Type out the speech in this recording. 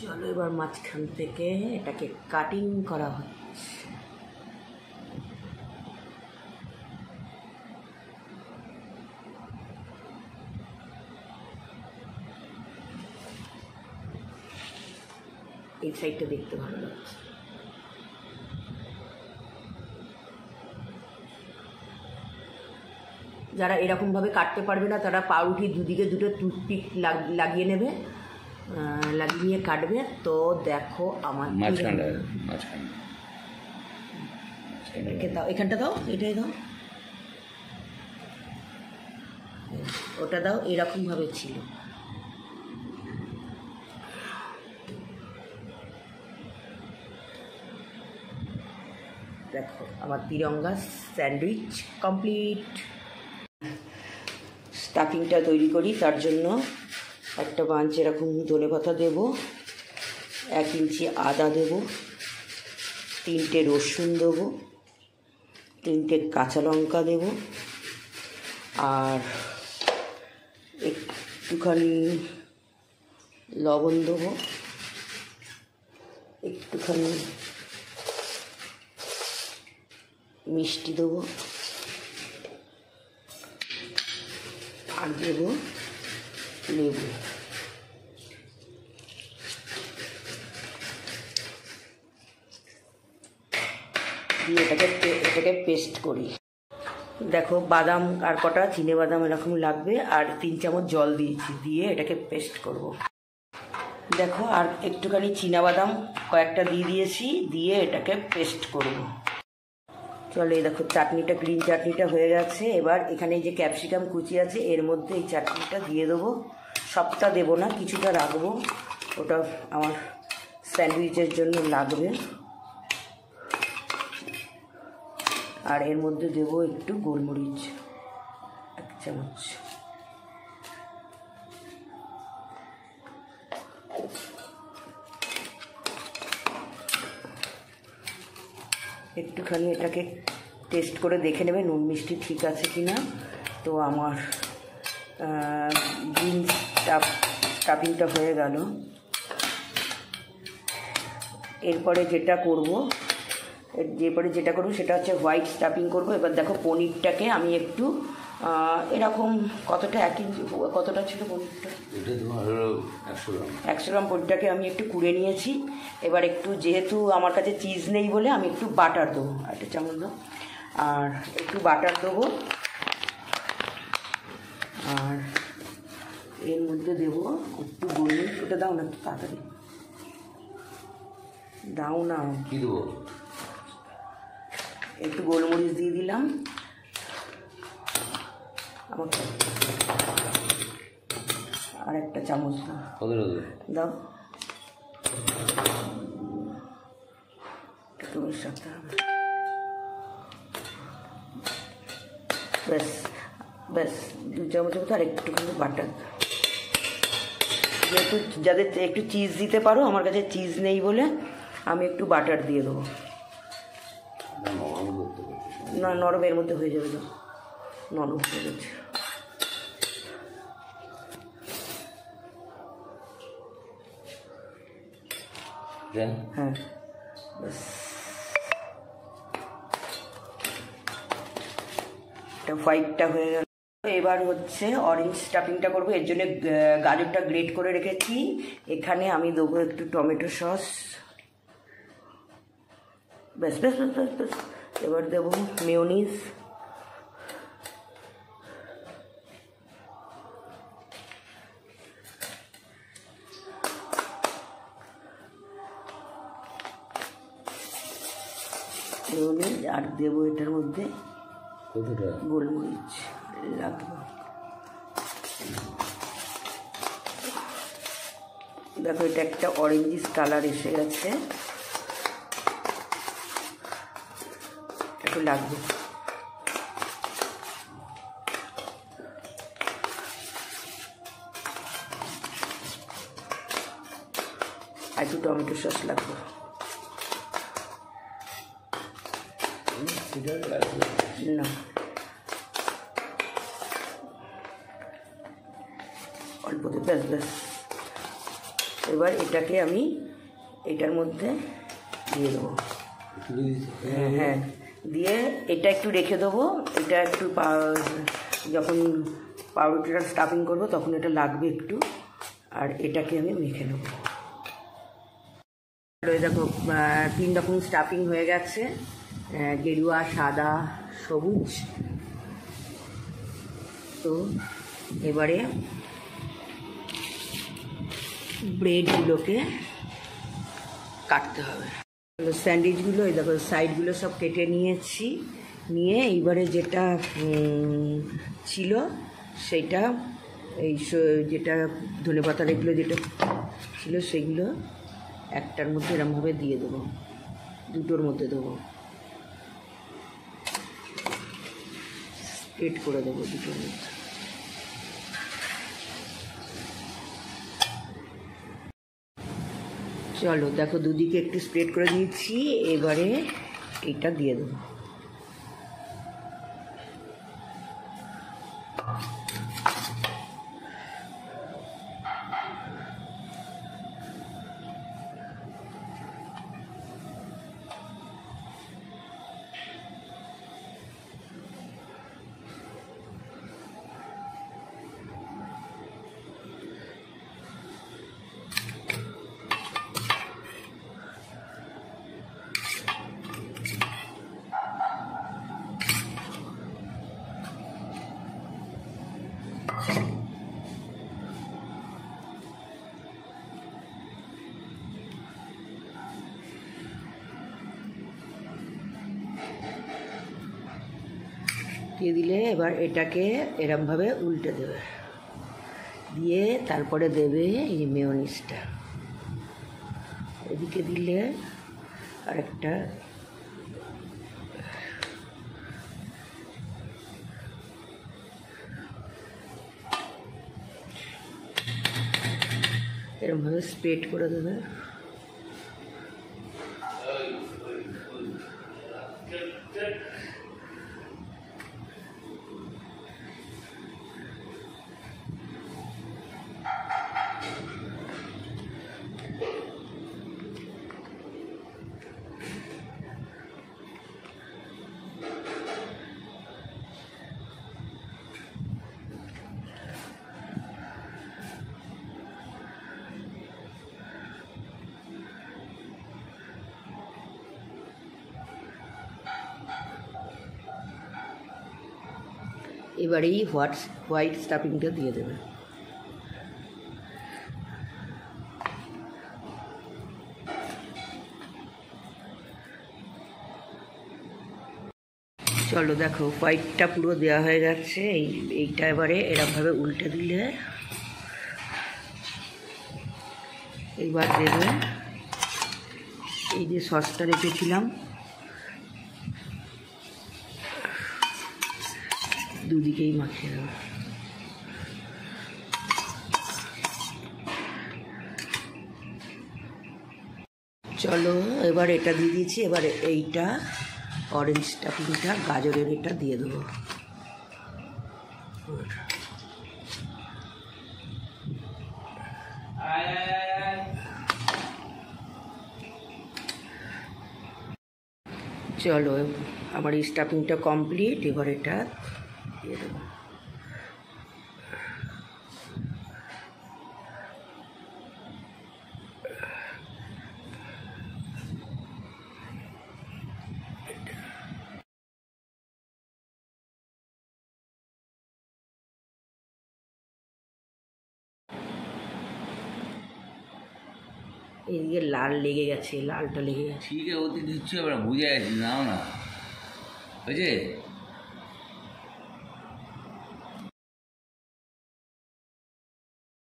চলো এবার মাঝখান থেকে এটাকে কাটিং করা হয়। এই সাইডটা দেখতে ভালো লাগছে। যারা এরকমভাবে কাটতে পারবে না তারা পাউরুটির দুদিকে দুটো টুথপিক লাগিয়ে নেবে, লাগিয়ে কাটবে। তো দেখো আমার দাও, এখানটা দাও, এটাই দাও, ওটা দাও। এরকমভাবে ছিল। দেখো আমার তিরঙ্গা স্যান্ডউইচ কমপ্লিট। স্টাফিংটা তৈরি করি, তার জন্য একটা বাঞ্চ এরকম ধনেপাতা দেবো, 1 ইঞ্চি আদা দেবো, 3টে রসুন দেবো, 3টে কাঁচা লঙ্কা দেবো, আর একটুখানি লবণ দেবো, একটুখানি মিষ্টি দেবো, আর দেবো লেবু। দিয়ে এটাকে পেস্ট করি। দেখো বাদাম আর কটা চিনে বাদাম এরকম লাগবে, আর 3 চামচ জল দিয়েছি, দিয়ে এটাকে পেস্ট করব। দেখো আর একটুখানি বাদাম কয়েকটা দিয়ে দিয়েছি, দিয়ে এটাকে পেস্ট করব। চলো এই দেখো চাটনিটা, গ্রিন চাটনিটা হয়ে গেছে। এবার এখানে যে ক্যাপসিকাম কুচি আছে এর মধ্যে এই চাটনিটা দিয়ে দেবো। সবটা দেবো না, কিছুটা রাখবো, ওটা আমার স্যান্ডউইচের জন্য লাগবে। আর এর মধ্যে দেবো একটু গোলমরিচ, 1 চামচ। একটুখানি এটাকে টেস্ট করে দেখে নেবে নুন মিষ্টি ঠিক আছে কি না। তো আমার গ্রিন স্টাফিংটা হয়ে গেল। এরপরে যেটা করব সেটা হচ্ছে হোয়াইট স্টাফিং করব। এবার দেখো পনিরটাকে আমি একটু এরকম কতটা 1 ইঞ্চি, কতটা ছিল পনিরটা, 100 গ্রাম পনিরটাকে আমি একটু কুড়ে নিয়েছি। এবার একটু, যেহেতু আমার কাছে চিজ নেই বলে আমি একটু বাটার দেবো, 1 চামচ দেবো, আর একটু বাটার দেবো। আর এর মধ্যে দেবো একটু গোলমরিচ, ওটা দাও না একটু তাড়াতাড়ি দাও না, কি দেবো, একটু গোলমরিচ দিয়ে দিলাম। আমাকে আর 1 চামচ দাও, একটু মিশাতে হবে। ব্যাস ব্যাস 2 চামচের মতো আর একটুখানি বাটার। যেহেতু যাদের একটু চিজ দিতে পারো, আমার কাছে চিজ নেই বলে আমি একটু বাটার দিয়ে দেবো। না নরম, এর মধ্যে হয়ে যাবে, নরম হয়ে গেছে। হ্যাঁ ব্যাস, এটা হোয়াইটটা হয়ে গেল। এবার হচ্ছে অরেঞ্জ স্টাফিংটা করবো। এর জন্য গাজরটা গ্রেট করে রেখেছি। এখানে আমি দেবো একটু টমেটো সস। ব্যাস ব্যাস ব্যাস ব্যাস ব্যাস। এবার দেবো মেয়োনিজ, আর দেবো এটার মধ্যে গোলমরিচ লাগবে। দেখো এটা একটা অরেঞ্জিস কালার এসে গেছে, একটু লাগবে। আর একটু টমেটো সস লাগবে। না অল্প, ব্যাস ব্যাস। এবার এটাকে আমি এটার মধ্যে দিয়ে দেবো। হ্যাঁ, দিয়ে এটা একটু রেখে দেবো। এটা একটু যখন পাউরুটিটা স্টাফিং করবো তখন এটা লাগবে একটু, আর এটাকে আমি মেখে নেবো। দেখো 3 রকম স্টাফিং হয়ে গেছে, গেরুয়া, সাদা, সবুজ। তো এবারে ব্রেডগুলোকে কাটতে হবে। স্যান্ডউইচগুলো এই দেখো সাইডগুলো সব কেটে নিয়েছি, নিয়ে এইবারে যেটা ছিল সেটা এই যেটা ধনেপাতা এগুলো যেটা ছিল সেগুলো একটার মধ্যে এরমভাবে দিয়ে দেবো, দুটোর মধ্যে দেবো, স্প্রেড করে দেবো দুটোর মধ্যে। চলো দেখো দুদিকে একটু স্প্রেড করে দিয়েছি, এবারে এটা দিয়ে দেবো। দিয়ে দিলে এবার এটাকে এরমভাবে উল্টে দেবে, দিয়ে তারপরে দেবে এই মেয়োনিজটা এদিকে দিলে আরেকটা এরমভাবে স্প্রেড করে দেবে। এবারে এই হোয়াইট স্টাফিংটা দিয়ে দেবে। চলো দেখো হোয়াইটটা পুরো দেওয়া হয়ে যাচ্ছে। এইটা এবারে এরকমভাবে উল্টে দিলে এইবার দেবে এই যে সসটা রেখেছিলাম, দুদিকেই মাখিয়ে দেবো। চলো এবার এটা দিয়ে দিয়েছি, এবারে এইটা অরেঞ্জ স্টাফিংটা গাজরের এটা দিয়ে দেবো। চলো আমার এই স্টাফিংটা কমপ্লিট, এবার এটা দিয়ে দেবো। এদিকে লাল লেগে গেছে, লালটা লেগে গেছে। ঠিক আছে, ওতে দিচ্ছি আমরা বুঝে গেছি, নাও না হয়েছে।